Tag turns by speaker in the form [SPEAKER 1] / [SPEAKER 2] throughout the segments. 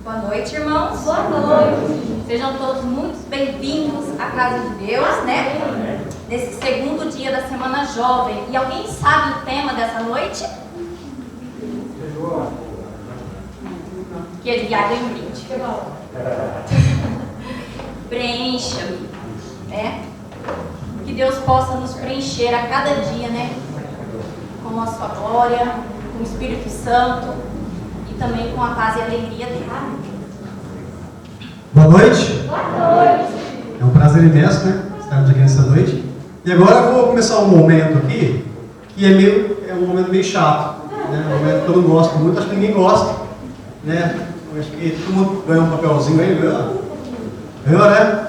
[SPEAKER 1] Boa noite, irmãos.
[SPEAKER 2] Boa noite.
[SPEAKER 1] Sejam todos muito bem-vindos à casa de Deus, né? Nesse segundo dia da Semana Jovem. E alguém sabe o tema dessa noite? Que ele ganha um brinde. Preencha-me, né? Que Deus possa nos preencher a cada dia, né? Com a sua glória, com o Espírito Santo e também com a paz e a alegria dele.
[SPEAKER 3] Boa noite.
[SPEAKER 2] Boa noite.
[SPEAKER 3] É um prazer imenso, né? Estarmos aqui nessa noite. E agora eu vou começar um momento aqui que é um momento meio chato, né? Um momento que eu não gosto muito, acho que ninguém gosta, né? Eu acho que todo mundo ganhou um papelzinho aí, ganhou, né?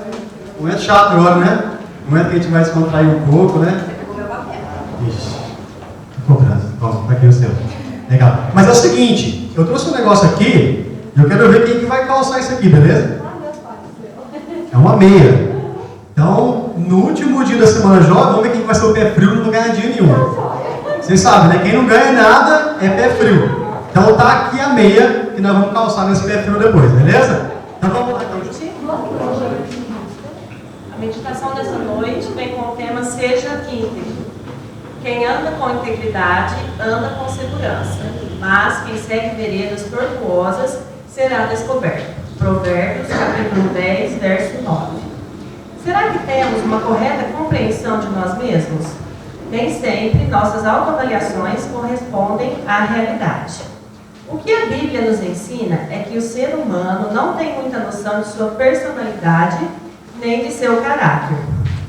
[SPEAKER 3] Um momento chato agora, né? Um momento que a gente vai descontrair um pouco, né?
[SPEAKER 1] Você pegou meu papel.
[SPEAKER 3] Ixi, tô cobrando. Ó, tá aqui o seu. Legal. Mas é o seguinte, eu trouxe um negócio aqui e eu quero ver quem que vai calçar isso aqui, beleza? É uma meia. Então, no último dia da Semana Jovem, vamos ver quem vai ser o pé frio e não ganha dia nenhum. Vocês sabem, né? Quem não ganha nada é pé frio. Então tá aqui a meia que nós vamos calçar nesse pé frio depois, beleza? Então vamos lá, então.
[SPEAKER 2] A meditação dessa noite vem com o tema Seja íntegro. Quem anda com integridade, anda com segurança. Mas quem segue veredas tortuosas será descoberto. Provérbios, capítulo 10, verso 9. Será que temos uma correta compreensão de nós mesmos? Nem sempre nossas autoavaliações correspondem à realidade. O que a Bíblia nos ensina é que o ser humano não tem muita noção de sua personalidade nem de seu caráter.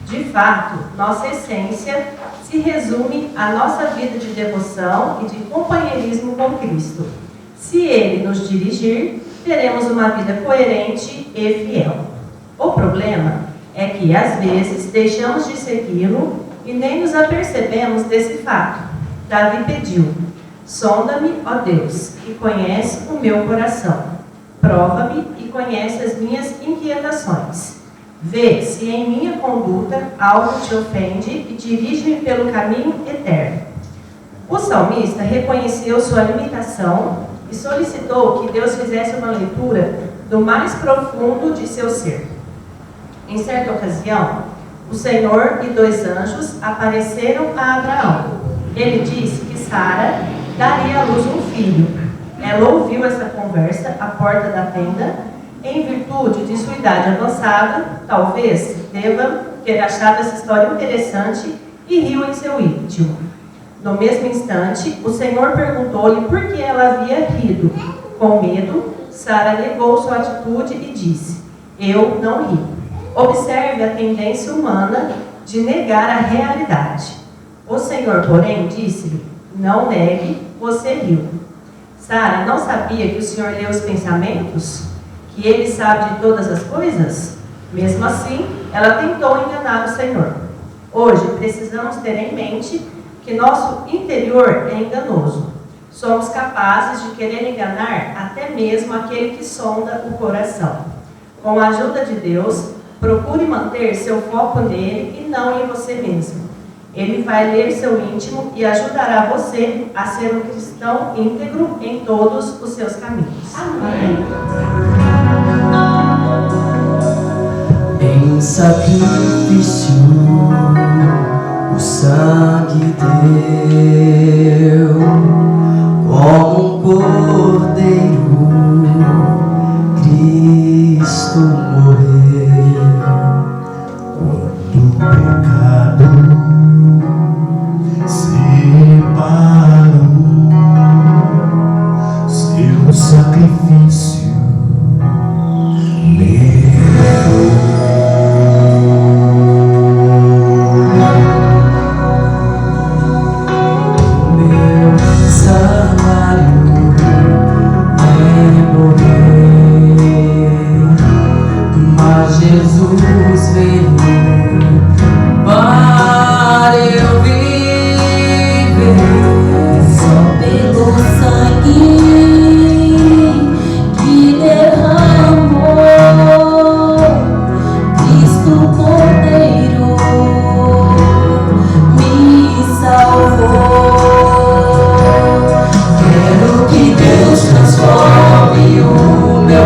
[SPEAKER 2] De fato, nossa essência se resume à nossa vida de devoção e de companheirismo com Cristo. Se Ele nos dirigir, teremos uma vida coerente e fiel. O problema é que, às vezes, deixamos de segui-lo e nem nos apercebemos desse fato. Davi pediu: sonda-me, ó Deus, e conhece o meu coração. Prova-me e conhece as minhas inquietações. Vê se em minha conduta algo te ofende e dirige-me pelo caminho eterno. O salmista reconheceu sua limitação e solicitou que Deus fizesse uma leitura do mais profundo de seu ser. Em certa ocasião, o Senhor e 2 anjos apareceram a Abraão. Ele disse que Sara daria à luz um filho. Ela ouviu essa conversa à porta da tenda. Em virtude de sua idade avançada, talvez deva ter achado essa história interessante e riu em seu íntimo. No mesmo instante, o Senhor perguntou-lhe por que ela havia rido. Com medo, Sara negou sua atitude e disse: eu não ri. Observe a tendência humana de negar a realidade. O Senhor, porém, disse-lhe: não negue, você riu. Sara não sabia que o Senhor lê os pensamentos? Que Ele sabe de todas as coisas? Mesmo assim, ela tentou enganar o Senhor. Hoje, precisamos ter em mente que nosso interior é enganoso. Somos capazes de querer enganar até mesmo aquele que sonda o coração. Com a ajuda de Deus, procure manter seu foco nele e não em você mesmo. Ele vai ler seu íntimo e ajudará você a ser um cristão íntegro em todos os seus caminhos. Amém.
[SPEAKER 4] Em sacrifício o sangue deu, como um cordeiro Cristo morreu. Quando o pecado separou, seu sacrifício Jesus veio para eu viver. Só pelo sangue que derramou, Cristo Cordeiro me salvou. Quero que Deus transforme o meu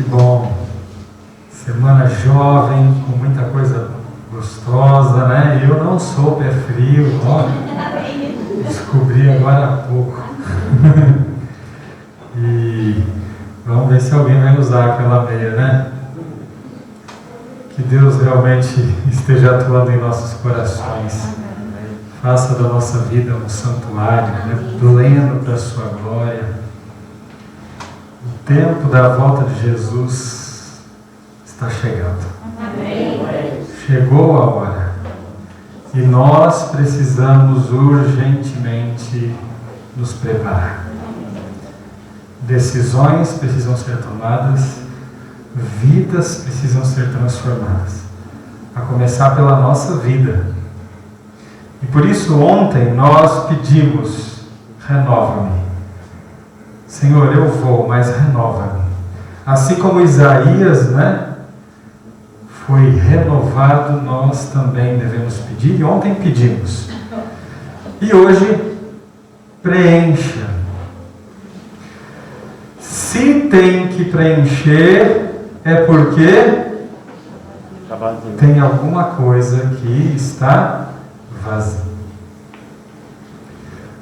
[SPEAKER 5] bom. Semana jovem, com muita coisa gostosa, né? Eu não sou pé frio, ó. Descobri agora há pouco. E vamos ver se alguém vai usar aquela meia, né? Que Deus realmente esteja atuando em nossos corações. Faça da nossa vida um santuário, né? Pleno para a sua glória. O tempo da volta de Jesus está chegando. Chegou a hora. E nós precisamos urgentemente nos preparar. Decisões precisam ser tomadas, vidas precisam ser transformadas. A começar pela nossa vida. E por isso ontem nós pedimos, renova-me. Senhor, eu vou, mas renova-me. Assim como Isaías, né, foi renovado, nós também devemos pedir. E ontem pedimos. E hoje, preencha. Se tem que preencher, é porque tem alguma coisa que está vazia.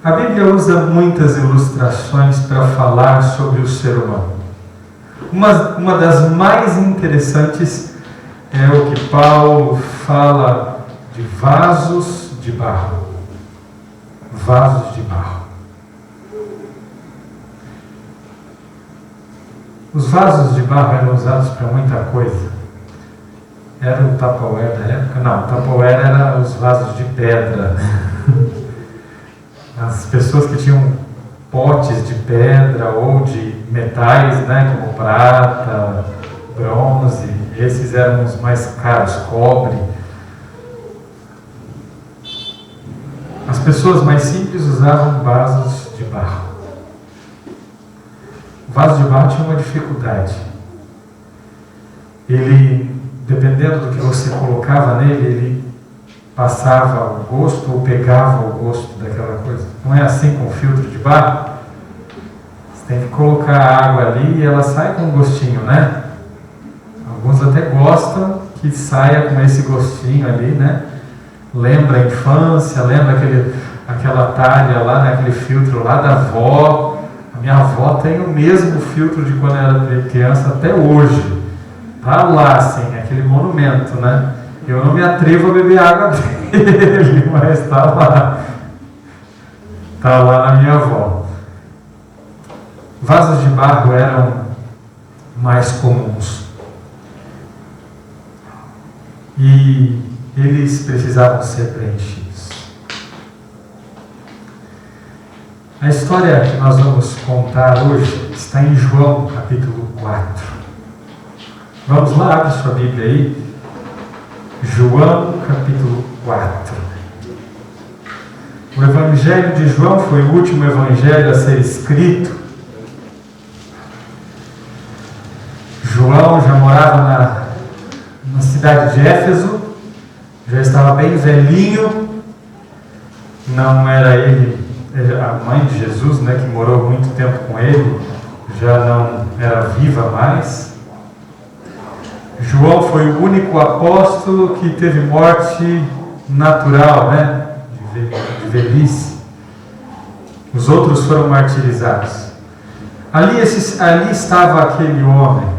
[SPEAKER 5] A Bíblia usa muitas ilustrações para falar sobre o ser humano. Uma das mais interessantes é o que Paulo fala de vasos de barro. Vasos de barro. Os vasos de barro eram usados para muita coisa. Era o Tupperware da época? Não, o Tupperware era os vasos de pedra. As pessoas que tinham potes de pedra ou de metais, né, como prata, bronze, esses eram os mais caros, cobre. As pessoas mais simples usavam vasos de barro. O vaso de barro tinha uma dificuldade. Ele, dependendo do que você colocava nele, ele passava o gosto ou pegava o gosto daquela coisa. Não é assim com o filtro de barro? Você tem que colocar a água ali e ela sai com um gostinho, né? Alguns até gostam que saia com esse gostinho ali, né? Lembra a infância, lembra aquela talha lá, né? Aquele filtro lá da avó. A minha avó tem o mesmo filtro de quando eu era criança até hoje. Tá lá, assim, aquele monumento, né? Eu não me atrevo a beber água dele, mas está lá. Está lá na minha avó. Vasos de barro eram mais comuns. E eles precisavam ser preenchidos. A história que nós vamos contar hoje está em João, capítulo 4. Vamos lá, abre sua Bíblia aí. João, capítulo 4. O Evangelho de João foi o último evangelho a ser escrito. João já morava na cidade de Éfeso, já estava bem velhinho, não era ele, a mãe de Jesus, né, que morou muito tempo com ele, já não era viva mais. João foi o único apóstolo que teve morte natural, né, de velhice. Os outros foram martirizados. Ali estava aquele homem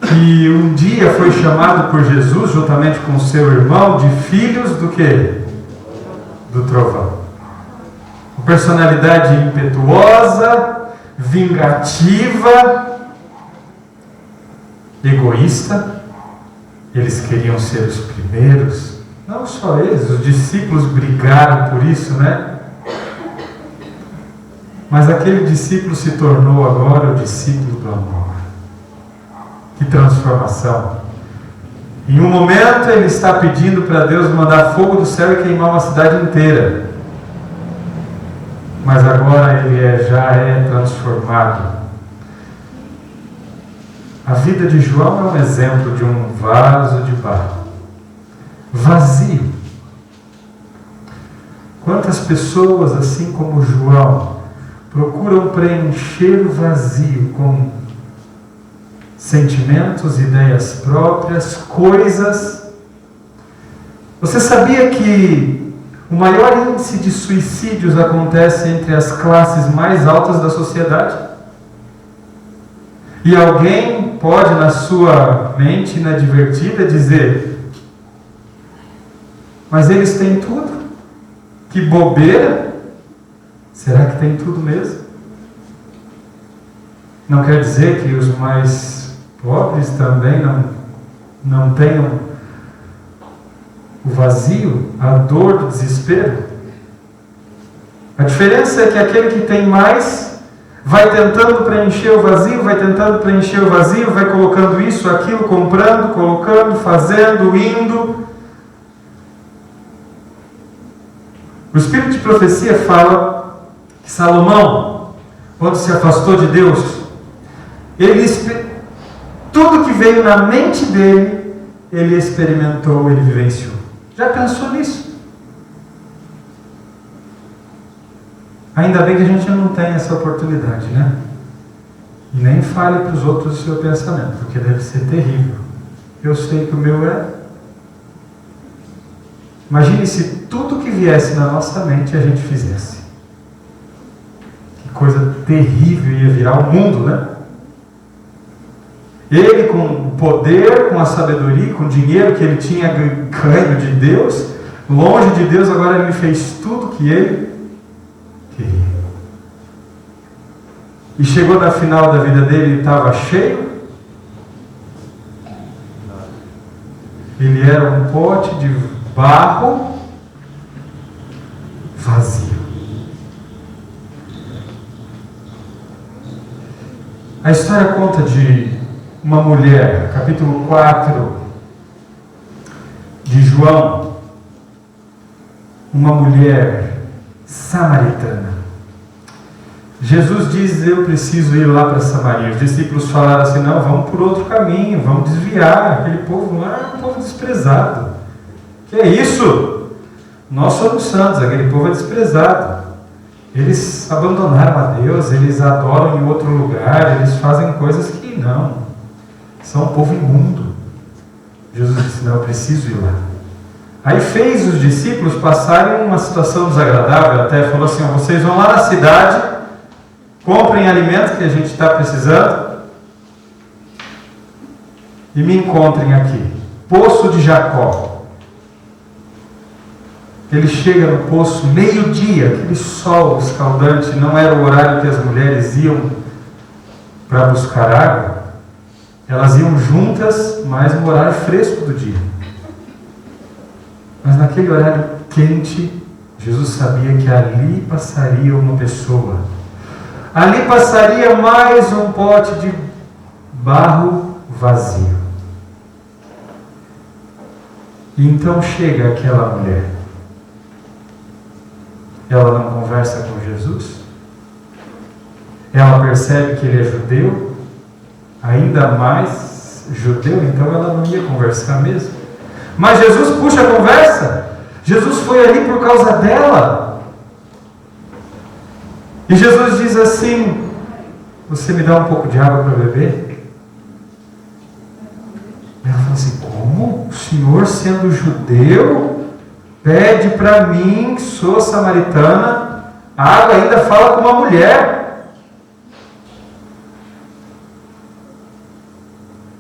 [SPEAKER 5] que um dia foi chamado por Jesus, juntamente com seu irmão, de filhos do quê? Do trovão. Uma personalidade impetuosa, vingativa, egoísta. Eles queriam ser os primeiros. Não só eles, os discípulos brigaram por isso, né? Mas aquele discípulo se tornou agora o discípulo do amor. Que transformação! Em um momento ele está pedindo para Deus mandar fogo do céu e queimar uma cidade inteira. Mas agora ele já é transformado. A vida de João é um exemplo de um vaso de barro. Vazio. Quantas pessoas, assim como João, procuram preencher o vazio com sentimentos, ideias próprias, coisas. Você sabia que o maior índice de suicídios acontece entre as classes mais altas da sociedade? E alguém pode, na sua mente inadvertida, dizer: mas eles têm tudo? Que bobeira! Será que tem tudo mesmo? Não quer dizer que os mais pobres também não tenham o vazio, a dor do desespero. A diferença é que aquele que tem mais vai tentando preencher o vazio, vai tentando preencher o vazio, vai colocando isso, aquilo, comprando, colocando, fazendo, indo. O Espírito de Profecia fala que Salomão, quando se afastou de Deus, tudo que veio na mente dele, ele experimentou, ele vivenciou. Já pensou nisso? Ainda bem que a gente não tem essa oportunidade, né? E nem fale para os outros o seu pensamento, porque deve ser terrível. Eu sei que o meu é. Imagine se tudo que viesse na nossa mente a gente fizesse. Que coisa terrível ia virar o mundo, né? Ele, com o poder, com a sabedoria, com o dinheiro que ele tinha ganho de Deus, longe de Deus, agora ele fez tudo que ele queria. E chegou na final da vida dele e estava cheio. Ele era um pote de barro vazio. A história conta de uma mulher, capítulo 4 de João, uma mulher samaritana. Jesus diz: eu preciso ir lá para Samaria. Os discípulos falaram assim: não, vamos por outro caminho, vamos desviar. Aquele povo lá é um povo desprezado. Que é isso? Nós somos santos, aquele povo é desprezado. Eles abandonaram a Deus, eles adoram em outro lugar, eles fazem coisas que não. São um povo imundo. Jesus disse: não, eu preciso ir lá. Aí fez os discípulos passarem uma situação desagradável, até falou assim: ó, vocês vão lá na cidade, comprem alimento que a gente está precisando e me encontrem aqui. Poço de Jacó. Ele chega no poço meio-dia, aquele sol escaldante, não era o horário que as mulheres iam para buscar água. Elas iam juntas, mas no horário fresco do dia. Mas naquele horário quente, Jesus sabia que ali passaria uma pessoa. Ali passaria mais um pote de barro vazio. E então chega aquela mulher. Ela não conversa com Jesus. Ela percebe que ele é judeu, ainda mais judeu, então ela não ia conversar mesmo. Mas Jesus puxa a conversa. Jesus foi ali por causa dela. E Jesus diz assim: você me dá um pouco de água para beber? Ela fala assim: como? O Senhor, sendo judeu, pede para mim, que sou samaritana, água, ainda fala com uma mulher.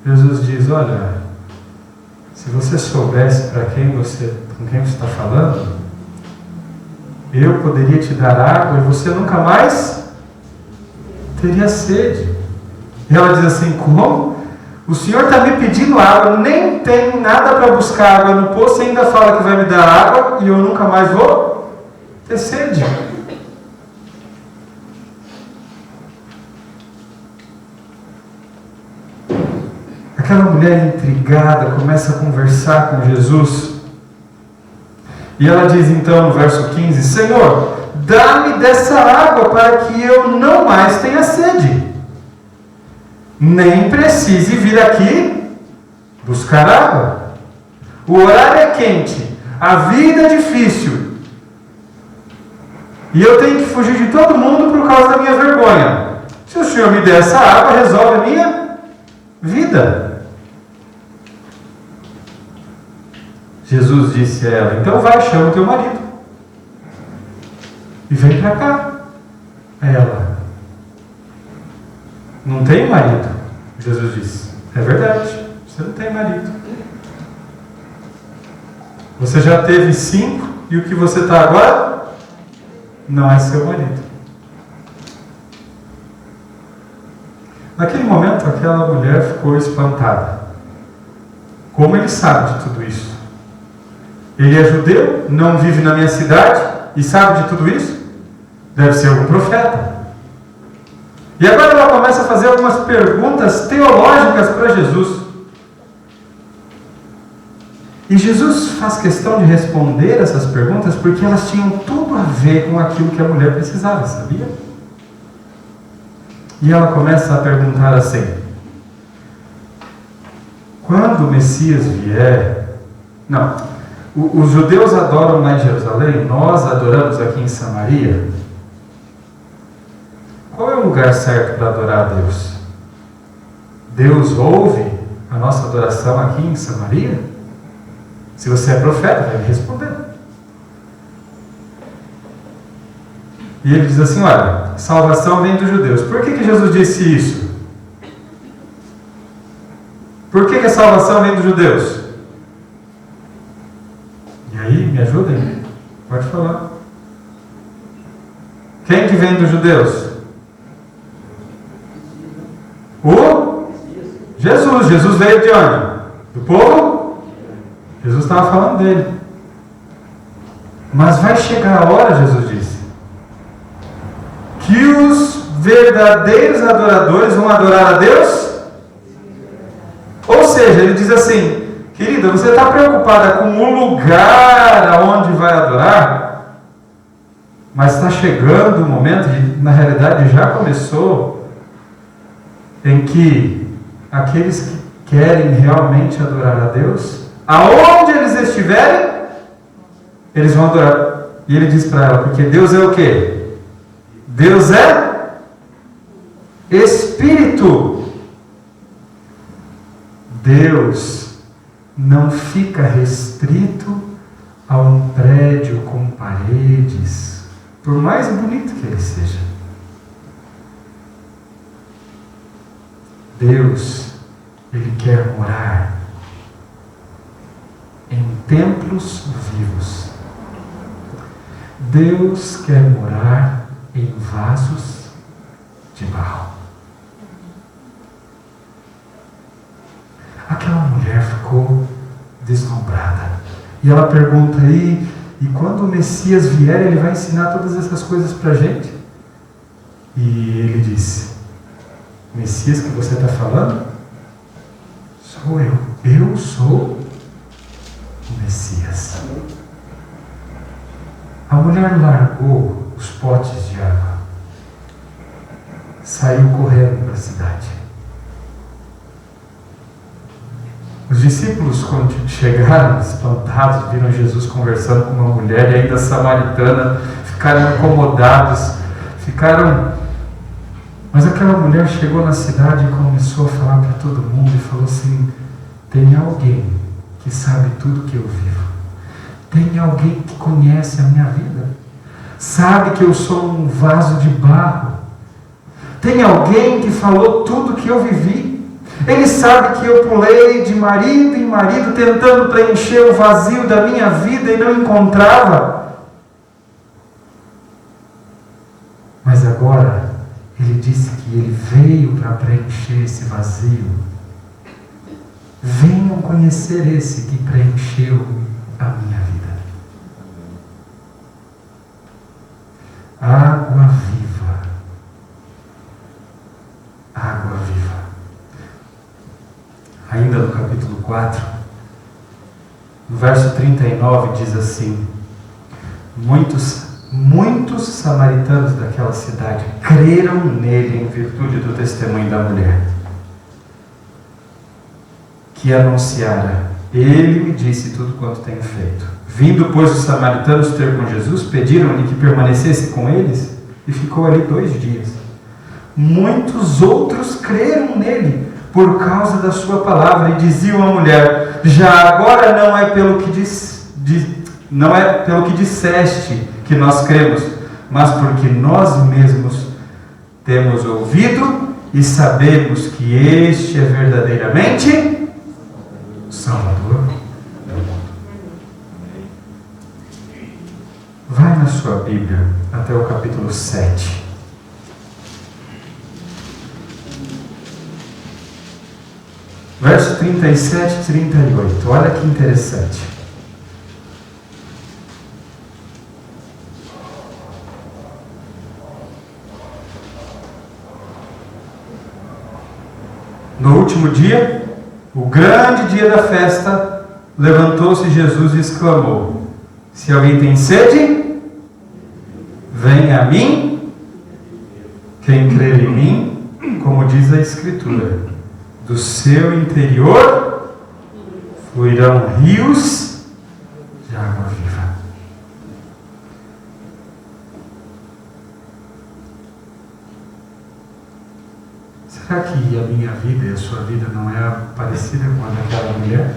[SPEAKER 5] Jesus diz: olha, se você soubesse com quem você está falando, eu poderia te dar água e você nunca mais teria sede. E ela diz assim: como? O Senhor está me pedindo água, nem tem nada para buscar água no poço, e ainda fala que vai me dar água e eu nunca mais vou ter sede. Aquela mulher intrigada começa a conversar com Jesus. E ela diz então no verso 15: Senhor, dá-me dessa água para que eu não mais tenha sede, nem precise vir aqui buscar água. O horário é quente, a vida é difícil, e eu tenho que fugir de todo mundo por causa da minha vergonha. Se o Senhor me der essa água, resolve a minha vida. Jesus disse a ela: então vai, chama o teu marido e vem para cá. Ela: não tenho marido. Jesus disse: é verdade, você não tem marido. Você já teve 5 e o que você está agora não é seu marido. Naquele momento, aquela mulher ficou espantada. Como ele sabe de tudo isso? Ele é judeu, não vive na minha cidade e sabe de tudo isso? Deve ser algum profeta. E agora ela começa a fazer algumas perguntas teológicas para Jesus. E Jesus faz questão de responder essas perguntas porque elas tinham tudo a ver com aquilo que a mulher precisava, sabia? E ela começa a perguntar assim: quando o Messias vier... Não, os judeus adoram lá em Jerusalém, nós adoramos aqui em Samaria. Qual é o lugar certo para adorar a Deus? Deus ouve a nossa adoração aqui em Samaria? Se você é profeta, vai me responder. E ele diz assim: olha, salvação vem dos judeus. Por que Jesus disse isso? Por que a salvação vem dos judeus? E aí, me ajudem? Pode falar. Quem que vem dos judeus? O Jesus. Jesus veio de onde? Do povo? Jesus estava falando dele. Mas vai chegar a hora, Jesus disse, que os verdadeiros adoradores vão adorar a Deus. Ou seja, ele diz assim: querida, você está preocupada com o lugar aonde vai adorar, mas está chegando o momento, na realidade já começou, em que aqueles que querem realmente adorar a Deus, aonde eles estiverem, eles vão adorar. E ele diz para ela: porque Deus é o quê? Deus é Espírito. Deus não fica restrito a um prédio com paredes, por mais bonito que ele seja. Deus, ele quer morar em templos vivos. Deus quer morar em vasos de barro. Aquela mulher ficou deslumbrada. E ela pergunta aí: e quando o Messias vier, ele vai ensinar todas essas coisas para a gente? E ele disse: o Messias que você está falando? Sou eu. Eu sou o Messias. A mulher largou os potes de água, saiu correndo para a cidade. Os discípulos, quando chegaram espantados, viram Jesus conversando com uma mulher, e ainda samaritana, ficaram incomodados, mas aquela mulher chegou na cidade e começou a falar para todo mundo e falou assim: tem alguém que sabe tudo que eu vivo, tem alguém que conhece a minha vida, sabe que eu sou um vaso de barro, tem alguém que falou tudo que eu vivi, ele sabe que eu pulei de marido em marido tentando preencher o vazio da minha vida e não encontrava, mas agora ele disse que ele veio para preencher esse vazio. Venham conhecer esse que preencheu a minha vida. Água viva. Água viva. Ainda no capítulo 4, no verso 39, diz assim: muitos samaritanos daquela cidade creram nele em virtude do testemunho da mulher, que anunciara: ele me disse tudo quanto tenho feito. Vindo, pois, os samaritanos ter com Jesus, pediram-lhe que permanecesse com eles, e ficou ali 2 dias. Muitos outros creram nele, por causa da sua palavra. E diziam à mulher: já agora não é pelo que disseste que nós cremos, mas porque nós mesmos temos ouvido e sabemos que este é verdadeiramente o Salvador do mundo. Vai na sua Bíblia até o capítulo 7. Verso 37 e 38. Olha que interessante. No último dia, o grande dia da festa, levantou-se Jesus e exclamou: se alguém tem sede, venha a mim. Quem crer em mim, como diz a Escritura, do seu interior fluirão rios de água viva. Será que a minha vida e a sua vida não é parecida com a daquela mulher?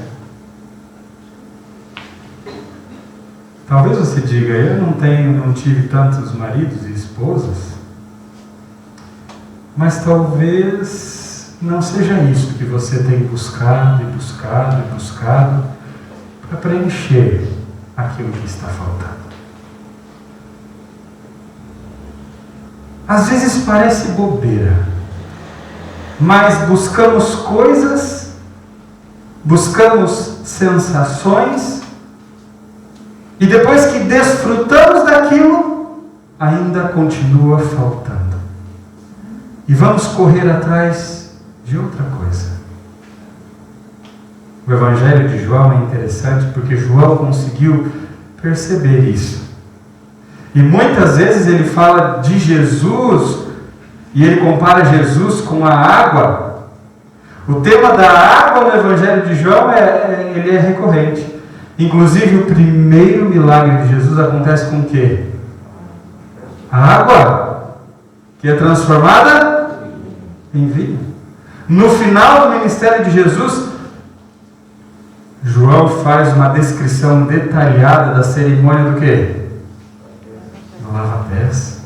[SPEAKER 5] Talvez você diga: eu não tive tantos maridos e esposas, mas talvez não seja isso que você tem buscado para preencher aquilo que está faltando. Às vezes parece bobeira, mas buscamos coisas, buscamos sensações, e depois que desfrutamos daquilo, ainda continua faltando. E vamos correr atrás de outra coisa. O Evangelho de João é interessante porque João conseguiu perceber isso. E muitas vezes ele fala de Jesus e ele compara Jesus com a água. O tema da água no Evangelho de João ele é recorrente. Inclusive o primeiro milagre de Jesus acontece com o quê? A água que é transformada em vinho. No final do ministério de Jesus, João faz uma descrição detalhada da cerimônia do quê? Do lava-pés.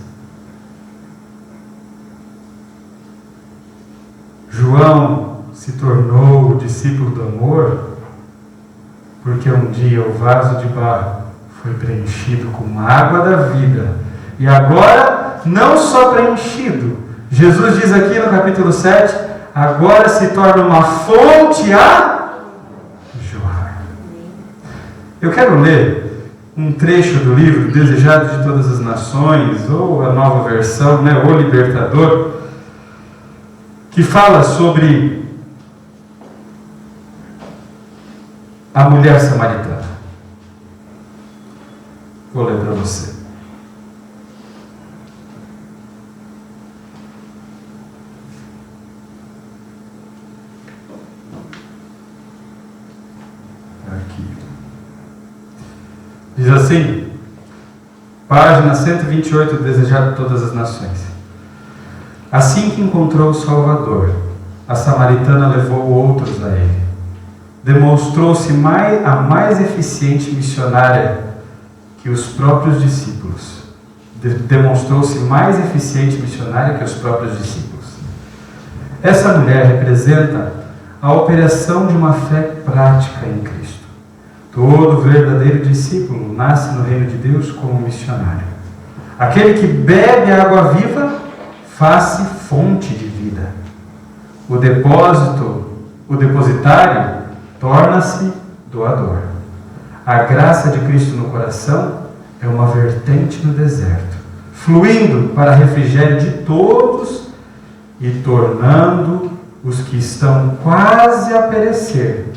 [SPEAKER 5] João se tornou o discípulo do amor porque um dia o vaso de barro foi preenchido com a água da vida. E agora, não só preenchido, Jesus diz aqui no capítulo 7, agora se torna uma fonte a jorrar. Eu quero ler um trecho do livro Desejado de Todas as Nações, ou a nova versão, O Libertador, que fala sobre a mulher samaritana. Vou ler para você. Aqui. Diz assim, página 128, Desejado de Todas as Nações. Assim que encontrou o Salvador, a samaritana levou outros a ele. Demonstrou-se a mais eficiente missionária que os próprios discípulos. Demonstrou-se mais eficiente missionária que os próprios discípulos. Essa mulher representa a operação de uma fé prática em Cristo. Todo verdadeiro discípulo nasce no reino de Deus como missionário. Aquele que bebe a água viva faz-se fonte de vida. O depositário torna-se doador. A graça de Cristo no coração é uma vertente no deserto, fluindo para refrigério de todos e tornando os que estão quase a perecer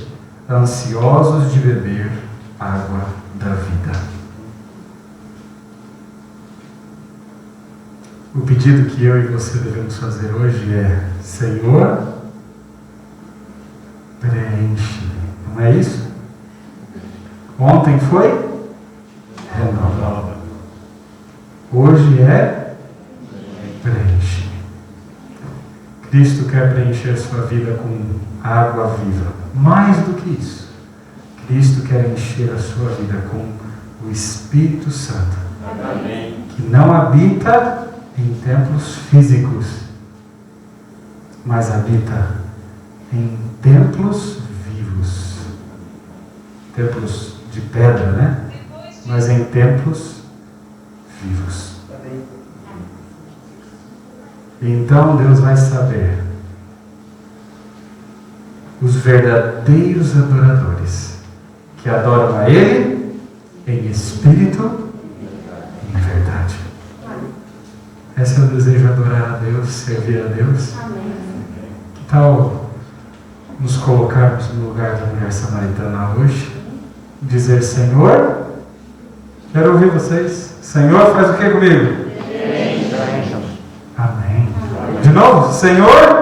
[SPEAKER 5] ansiosos de beber água da vida. O pedido que eu e você devemos fazer hoje é: Senhor, preenche. Não é isso? Ontem foi renova. Hoje é preenche. Cristo quer preencher sua vida com água viva. Mais do que isso, Cristo quer encher a sua vida com o Espírito Santo. Amém. Que não habita em templos físicos, mas habita em templos vivos. Templos de pedra, né? Mas em templos vivos. Então Deus vai saber os verdadeiros adoradores que adoram a Ele em espírito e em verdade. Esse é o desejo de adorar a Deus, servir a Deus. Que tal nos colocarmos no lugar da mulher samaritana hoje? Dizer: Senhor, quero ouvir vocês. Senhor, faz o que comigo? Amém. De novo, Senhor? Amém.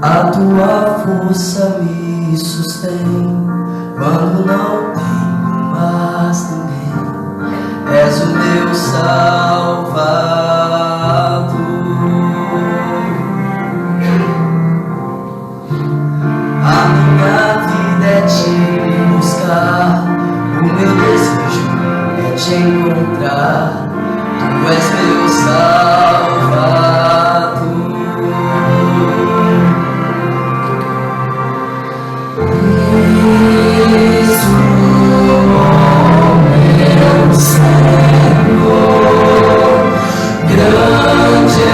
[SPEAKER 6] A tua força me sustém quando não tenho mais ninguém. És o meu Salvador. A minha vida é te buscar, o meu desejo é te encontrar. Tu és meu Salvador. Grande é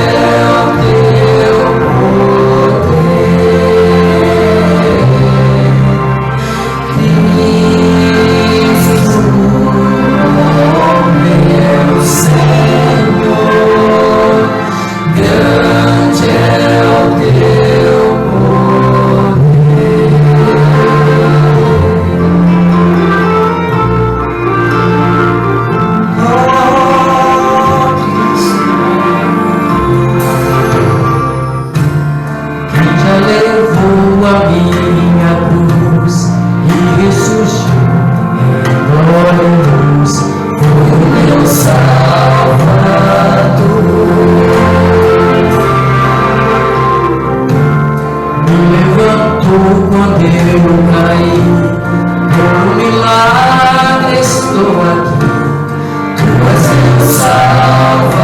[SPEAKER 6] o teu poder, Cristo, meu Senhor. Grande é o teu quando eu caí, por um milagre estou aqui. Tu és meu Salvador.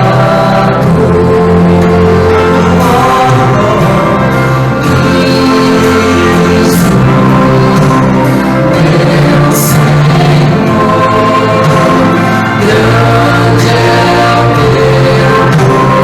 [SPEAKER 6] Cristo, meu Senhor, grande é o teu poder.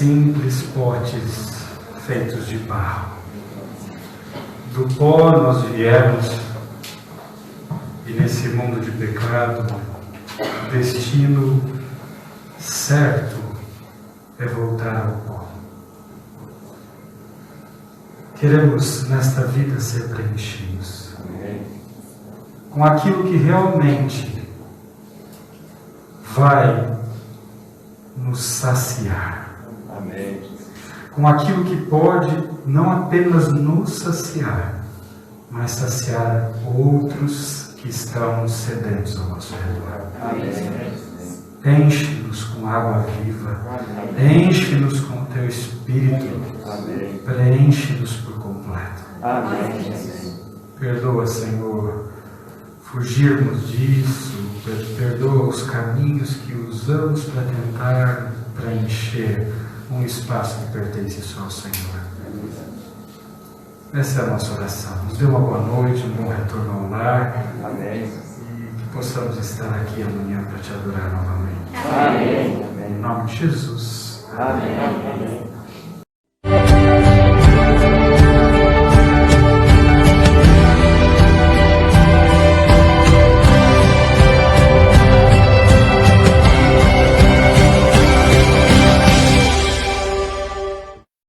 [SPEAKER 5] simples potes feitos de barro. Do pó nós viemos, e nesse mundo de pecado, o destino certo é voltar ao pó. Queremos nesta vida ser preenchidos com aquilo que realmente vai nos saciar.
[SPEAKER 7] Amém.
[SPEAKER 5] Com aquilo que pode não apenas nos saciar, mas saciar outros que estão sedentos ao nosso redor.
[SPEAKER 7] Amém.
[SPEAKER 5] Enche-nos com água viva, enche-nos com o teu Espírito,
[SPEAKER 7] Amém.
[SPEAKER 5] preenche-nos por completo.
[SPEAKER 7] Amém.
[SPEAKER 5] Perdoa, Senhor, fugirmos disso, perdoa os caminhos que usamos para tentar preencher um espaço que pertence só ao Senhor. Essa é a nossa oração. Nos dê uma boa noite, um bom retorno ao lar.
[SPEAKER 7] Amém.
[SPEAKER 5] E que possamos estar aqui amanhã para te adorar novamente.
[SPEAKER 7] Amém.
[SPEAKER 5] Em nome de Jesus.
[SPEAKER 7] Amém.